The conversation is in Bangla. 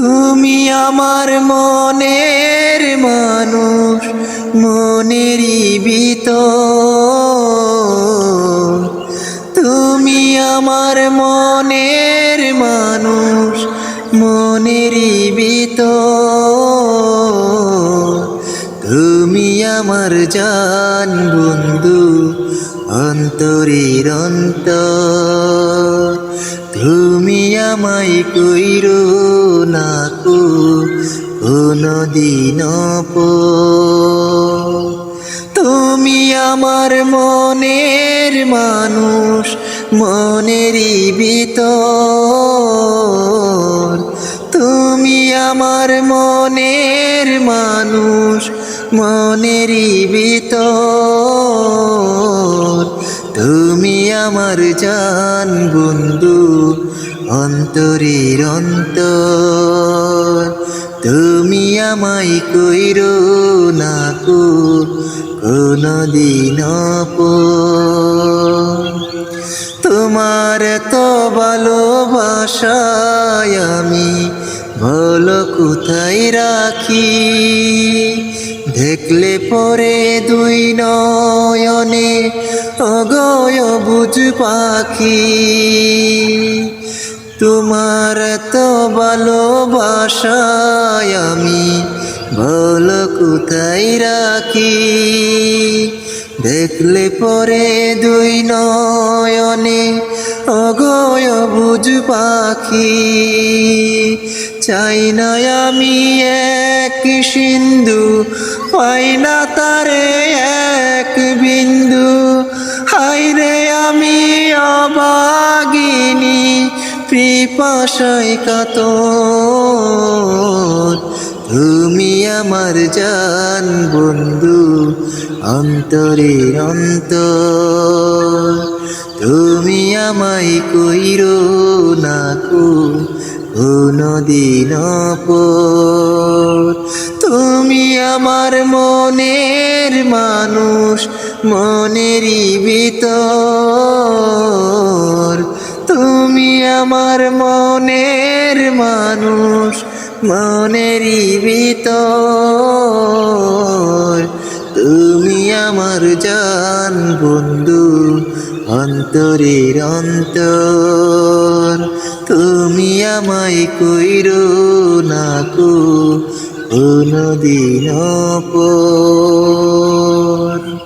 তুমি আমার মনের মানুষ, মনেরই ভিতর। তুমি আমার মনের মানুষ, মনেরই ভিতর। তুমি আমার জান বন্ধু, অন্তরের অন্তর। তুমি আমায় কইরো না কোনদিন পর। তুমি আমার মনের মানুষ, মনেরই ভিতর। তুমি আমার মনের মানুষ, মনেরই ভিতর। তুমি আমার জান বন্ধু, অন্তরের অন্তর। তুমি আমায় কইরো না কোনদিন পর। তোমার তো ভালোবাসায় আমি বলো কোথায় রাখি। দেখলে পরে দুই নয়নে অগয় বুঝ পাখি। তোমার তো ভালোবাসায় আমি বলো কোথায় রাখি। দেখলে পরে দুই নয়নে অগয় বুঝ পাখি। চাই না আমি এক সিন্ধু, পাই না তারে এক বিন্দু। হায়রে আমি অভাগিনী, পিপাসায় কাতর। তুমি আমার জান বন্ধু, অন্তরের অন্তর। তুমি আমায় কইরো না কোনদিন পর। তুমি আমার মনের মানুষ, মনেরই ভিতর। তুমি আমার মনের মানুষ, মনেরই ভিতর। তুমি আমার জান বন্ধু, অন্তরের অন্তর। তুমি আমায় কইরো না কোনদিন পর।